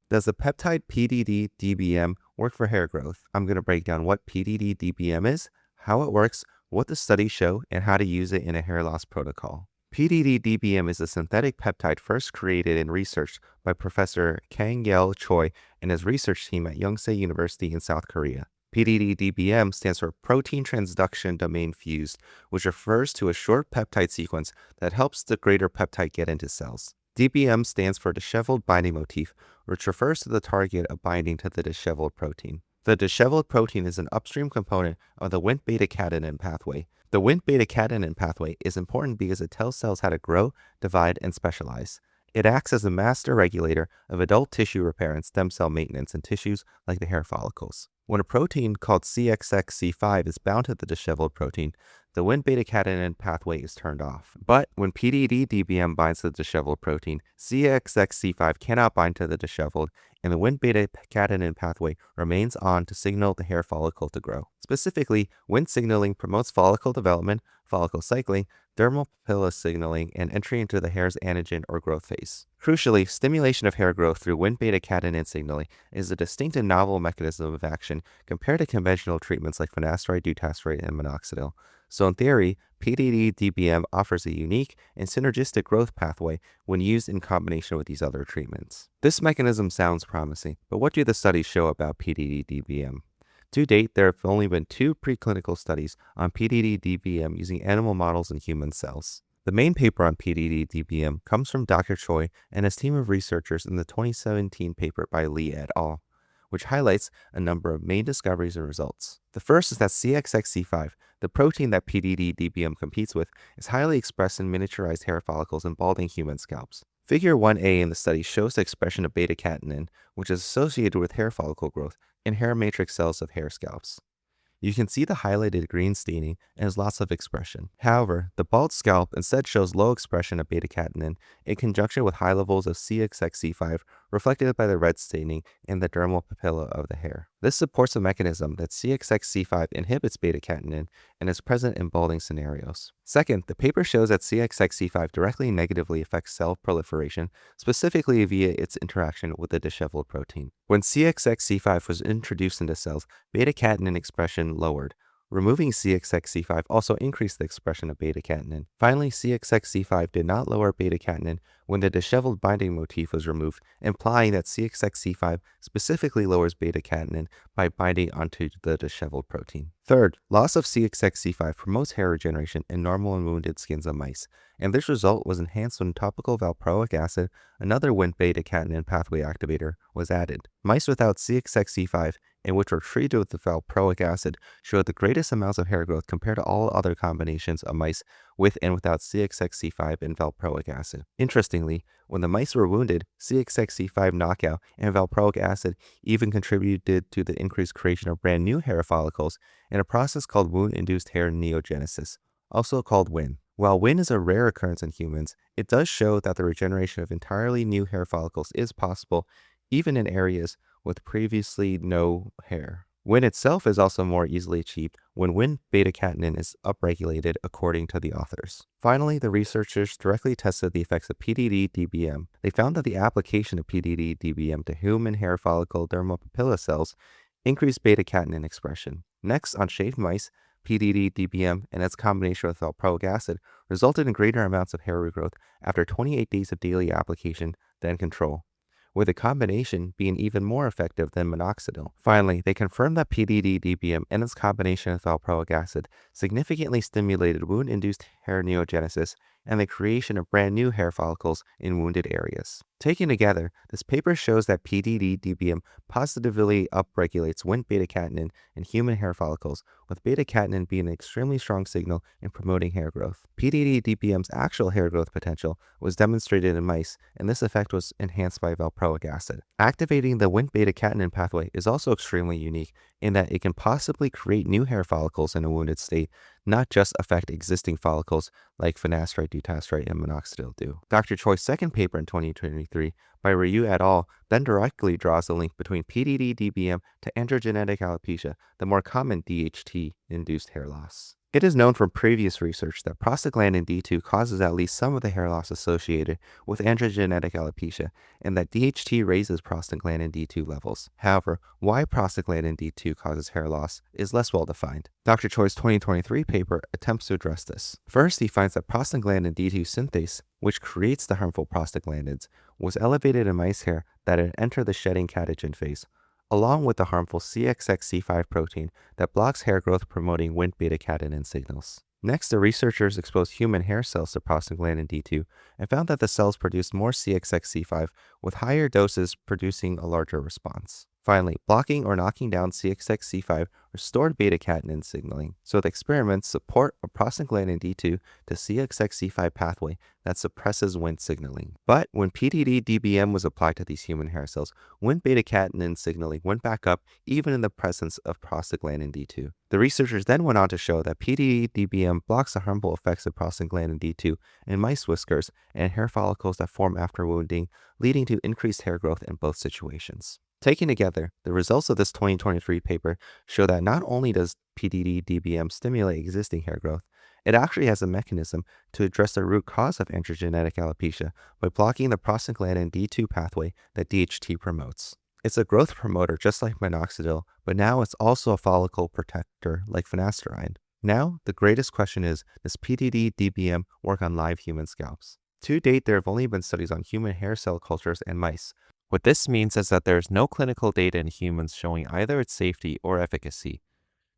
Does the peptide PTD-DBM work for hair growth? I'm going to break down what PTD-DBM is, how it works, what the studies show, and how to use it in a hair loss protocol. PTD-DBM is a synthetic peptide first created and researched by Professor Kang-Yel Choi and his research team at Yonsei University in South Korea. PTD-DBM stands for protein transduction domain fused, which refers to a short peptide sequence that helps the greater peptide get into cells. DBM stands for disheveled binding motif, which refers to the target of binding to the disheveled protein. The disheveled protein is an upstream component of the Wnt-beta-catenin pathway. The Wnt-beta-catenin pathway is important because it tells cells how to grow, divide, and specialize. It acts as a master regulator of adult tissue repair and stem cell maintenance in tissues like the hair follicles. When a protein called CXXC5 is bound to the disheveled protein, the Wnt-beta-catenin pathway is turned off. But when PTD-DBM binds to the disheveled protein, CXXC5 cannot bind to the disheveled, and the Wnt-beta-catenin pathway remains on to signal the hair follicle to grow. Specifically, Wnt signaling promotes follicle development, follicle cycling, dermal papilla signaling, and entry into the hair's anagen or growth phase. Crucially, stimulation of hair growth through Wnt-beta-catenin signaling is a distinct and novel mechanism of action compared to conventional treatments like finasteride, dutasteride, and minoxidil. So in theory, PTD-DBM offers a unique and synergistic growth pathway when used in combination with these other treatments. This mechanism sounds promising, but what do the studies show about PTD-DBM? To date, there have only been 2 preclinical studies on PTD-DBM using animal models and human cells. The main paper on PTD-DBM comes from Dr. Choi and his team of researchers in the 2017 paper by Lee et al., which highlights a number of main discoveries and results. The first is that CXXC5, the protein that PTD-DBM competes with, is highly expressed in miniaturized hair follicles in balding human scalps. Figure 1a in the study shows the expression of beta-catenin, which is associated with hair follicle growth in hair matrix cells of hair scalps. You can see the highlighted green staining and has lots of expression. However, the bald scalp instead shows low expression of beta-catenin in conjunction with high levels of CXXC5 reflected by the red staining in the dermal papilla of the hair. This supports the mechanism that CXXC5 inhibits beta-catenin and is present in balding scenarios. Second, the paper shows that CXXC5 directly and negatively affects cell proliferation, specifically via its interaction with the disheveled protein. When CXXC5 was introduced into cells, beta-catenin expression lowered. Removing CXXC5 also increased the expression of beta-catenin. Finally, CXXC5 did not lower beta-catenin when the disheveled binding motif was removed, implying that CXXC5 specifically lowers beta-catenin by binding onto the disheveled protein. Third, loss of CXXC5 promotes hair regeneration in normal and wounded skins of mice, and this result was enhanced when topical valproic acid, another Wnt-beta-catenin pathway activator, was added. Mice without CXXC5 and which were treated with the valproic acid showed the greatest amounts of hair growth compared to all other combinations of mice with and without CXXC5 and valproic acid. Interestingly, when the mice were wounded, CXXC5 knockout and valproic acid even contributed to the increased creation of brand new hair follicles in a process called wound-induced hair neogenesis, also called WIN. While WIN is a rare occurrence in humans, it does show that the regeneration of entirely new hair follicles is possible even in areas with previously no hair. WIN itself is also more easily achieved when Wnt-beta-catenin is upregulated according to the authors. Finally, the researchers directly tested the effects of PTD-DBM. They found that the application of PTD-DBM to human hair follicle dermal papilla cells increased beta-catenin expression. Next, on shaved mice, PTD-DBM and its combination with valproic acid resulted in greater amounts of hair regrowth after 28 days of daily application than control, with the combination being even more effective than minoxidil. Finally, they confirmed that PTD-DBM and its combination with valproic acid significantly stimulated wound-induced hair neogenesis and the creation of brand new hair follicles in wounded areas. Taken together, this paper shows that PTD-DBM positively upregulates Wnt-beta-catenin in human hair follicles, with beta-catenin being an extremely strong signal in promoting hair growth. PTD-DBM's actual hair growth potential was demonstrated in mice, and this effect was enhanced by valproic acid. Activating the Wnt-beta-catenin pathway is also extremely unique in that it can possibly create new hair follicles in a wounded state, not just affect existing follicles like finasteride, dutasteride, and minoxidil do. Dr. Choi's second paper in 2023 by Ryu et al. Then directly draws the link between PTD-DBM to androgenetic alopecia, the more common DHT-induced hair loss. It is known from previous research that prostaglandin D2 causes at least some of the hair loss associated with androgenetic alopecia, and that DHT raises prostaglandin D2 levels. However, why prostaglandin D2 causes hair loss is less well defined. Dr. Choi's 2023 paper attempts to address this. First, he finds that prostaglandin D2 synthase, which creates the harmful prostaglandins, was elevated in mice hair that had entered the shedding catagen phase, along with the harmful CXXC5 protein that blocks hair growth promoting Wnt beta-catenin signals. Next, the researchers exposed human hair cells to prostaglandin D2 and found that the cells produced more CXXC5 with higher doses producing a larger response. Finally, blocking or knocking down CXXC5 restored beta-catenin signaling, so the experiments support a prostaglandin D2 to CXXC5 pathway that suppresses Wnt signaling. But when PTD-DBM was applied to these human hair cells, Wnt beta-catenin signaling went back up even in the presence of prostaglandin D2. The researchers then went on to show that PTD-DBM blocks the harmful effects of prostaglandin D2 in mice whiskers and hair follicles that form after wounding, leading to increased hair growth in both situations. Taken together, the results of this 2023 paper show that not only does PTD-DBM stimulate existing hair growth, it actually has a mechanism to address the root cause of androgenetic alopecia by blocking the prostaglandin D2 pathway that DHT promotes. It's a growth promoter just like minoxidil, but now it's also a follicle protector like finasteride. Now, the greatest question is, does PTD-DBM work on live human scalps? To date, there have only been studies on human hair cell cultures and mice. What this means is that there is no clinical data in humans showing either its safety or efficacy.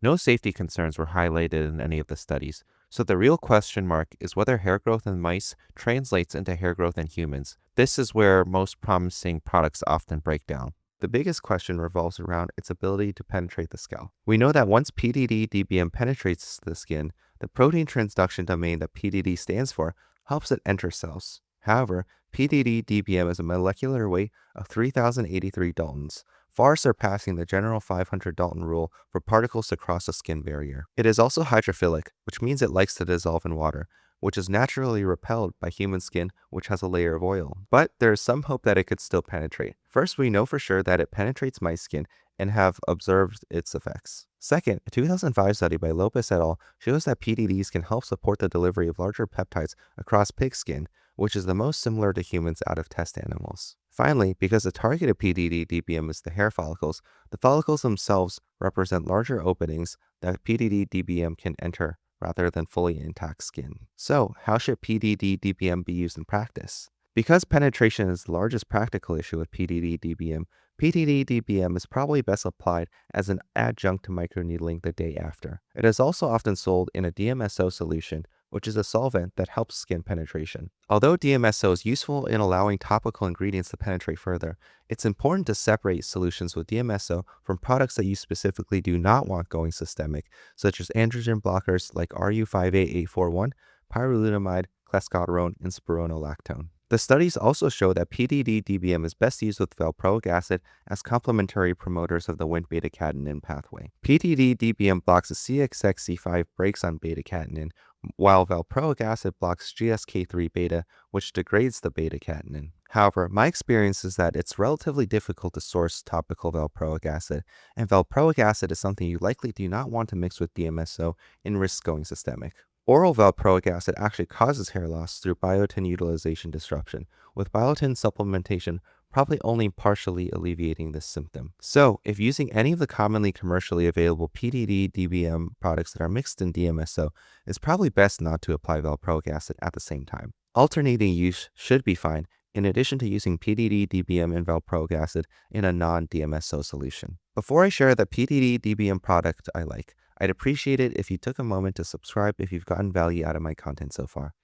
No safety concerns were highlighted in any of the studies, so the real question mark is whether hair growth in mice translates into hair growth in humans. This is where most promising products often break down. The biggest question revolves around its ability to penetrate the scalp. We know that once PTD-DBM penetrates the skin, the protein transduction domain that PTD stands for helps it enter cells. However, PTD-DBM is a molecular weight of 3,083 Daltons, far surpassing the general 500 Dalton rule for particles to cross a skin barrier. It is also hydrophilic, which means it likes to dissolve in water, which is naturally repelled by human skin, which has a layer of oil. But there is some hope that it could still penetrate. First, we know for sure that it penetrates mice skin and have observed its effects. Second, a 2005 study by Lopez et al. Shows that PTDs can help support the delivery of larger peptides across pig skin, which is the most similar to humans out of test animals. Finally, because the target of PTD-DBM is the hair follicles, the follicles themselves represent larger openings that PTD-DBM can enter rather than fully intact skin. So, how should PTD-DBM be used in practice? Because penetration is the largest practical issue with PTD-DBM, PTD-DBM is probably best applied as an adjunct to microneedling the day after. It is also often sold in a DMSO solution, which is a solvent that helps skin penetration. Although DMSO is useful in allowing topical ingredients to penetrate further, it's important to separate solutions with DMSO from products that you specifically do not want going systemic, such as androgen blockers like RU58841, pyrolutamide, clascoterone, and spironolactone. The studies also show that PTD-DBM is best used with valproic acid as complementary promoters of the Wnt beta-catenin pathway. PTD-DBM blocks the CXXC5 brakes on beta-catenin, while valproic acid blocks GSK3 beta, which degrades the beta-catenin. However, my experience is that it's relatively difficult to source topical valproic acid, and valproic acid is something you likely do not want to mix with DMSO and risk going systemic. Oral valproic acid actually causes hair loss through biotin utilization disruption, with biotin supplementation probably only partially alleviating this symptom. So, if using any of the commonly commercially available PTD-DBM products that are mixed in DMSO, it's probably best not to apply valproic acid at the same time. Alternating use should be fine, in addition to using PTD-DBM and valproic acid in a non-DMSO solution. Before I share the PTD-DBM product I like, I'd appreciate it if you took a moment to subscribe if you've gotten value out of my content so far.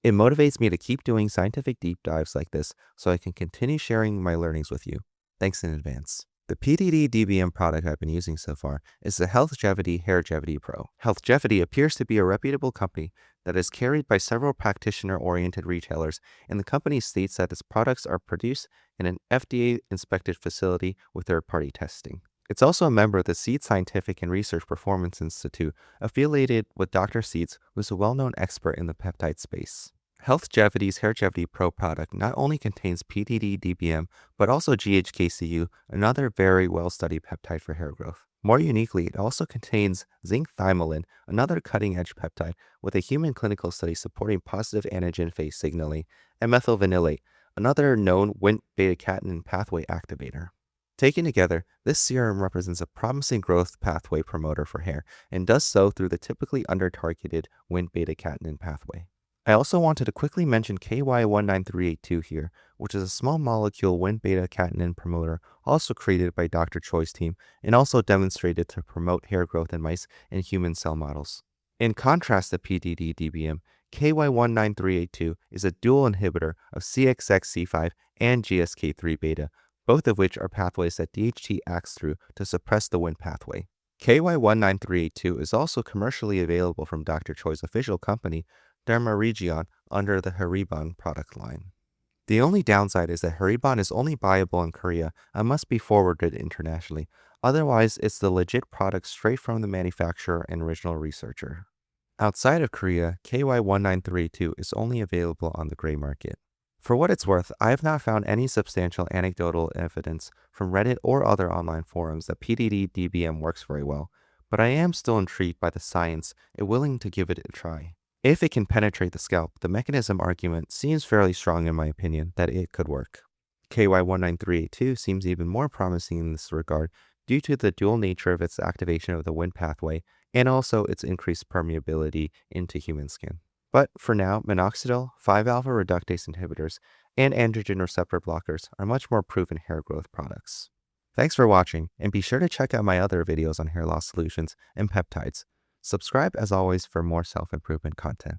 It motivates me to keep doing scientific deep dives like this so I can continue sharing my learnings with you. Thanks in advance. The PTD-DBM product I've been using so far is the Healthgevity Hairgevity Pro. Healthgevity appears to be a reputable company that is carried by several practitioner-oriented retailers, and the company states that its products are produced in an FDA-inspected facility with third-party testing. It's also a member of the Seed Scientific and Research Performance Institute, affiliated with Dr. Seeds, who is a well-known expert in the peptide space. HealthJevity's HairJevity Pro product not only contains PTD-DBM, but also ghk-cu, another very well-studied peptide for hair growth. More uniquely, it also contains zinc thymolin, another cutting-edge peptide with a human clinical study supporting positive antigen phase signaling, and methylvanillate, another known Wnt-beta-catenin pathway activator. Taken together, this serum represents a promising growth pathway promoter for hair and does so through the typically under-targeted Wnt-beta-catenin pathway. I also wanted to quickly mention KY19382 here, which is a small molecule Wnt-beta-catenin promoter also created by Dr. Choi's team and also demonstrated to promote hair growth in mice and human cell models. In contrast to PTD-DBM, KY19382 is a dual inhibitor of CXX-C5 and GSK3 beta, both of which are pathways that DHT acts through to suppress the Wnt pathway. KY19382 is also commercially available from Dr. Choi's official company, Dermaregion, under the Haribon product line. The only downside is that Haribon is only buyable in Korea and must be forwarded internationally. Otherwise, it's the legit product straight from the manufacturer and original researcher. Outside of Korea, KY19382 is only available on the gray market. For what it's worth, I have not found any substantial anecdotal evidence from Reddit or other online forums that PTD-DBM works very well, but I am still intrigued by the science and willing to give it a try. If it can penetrate the scalp, the mechanism argument seems fairly strong in my opinion that it could work. KY19382 seems even more promising in this regard due to the dual nature of its activation of the Wnt pathway and also its increased permeability into human skin. But for now, minoxidil, 5-alpha reductase inhibitors, and androgen receptor blockers are much more proven hair growth products. Thanks for watching, and be sure to check out my other videos on hair loss solutions and peptides. Subscribe as always for more self-improvement content.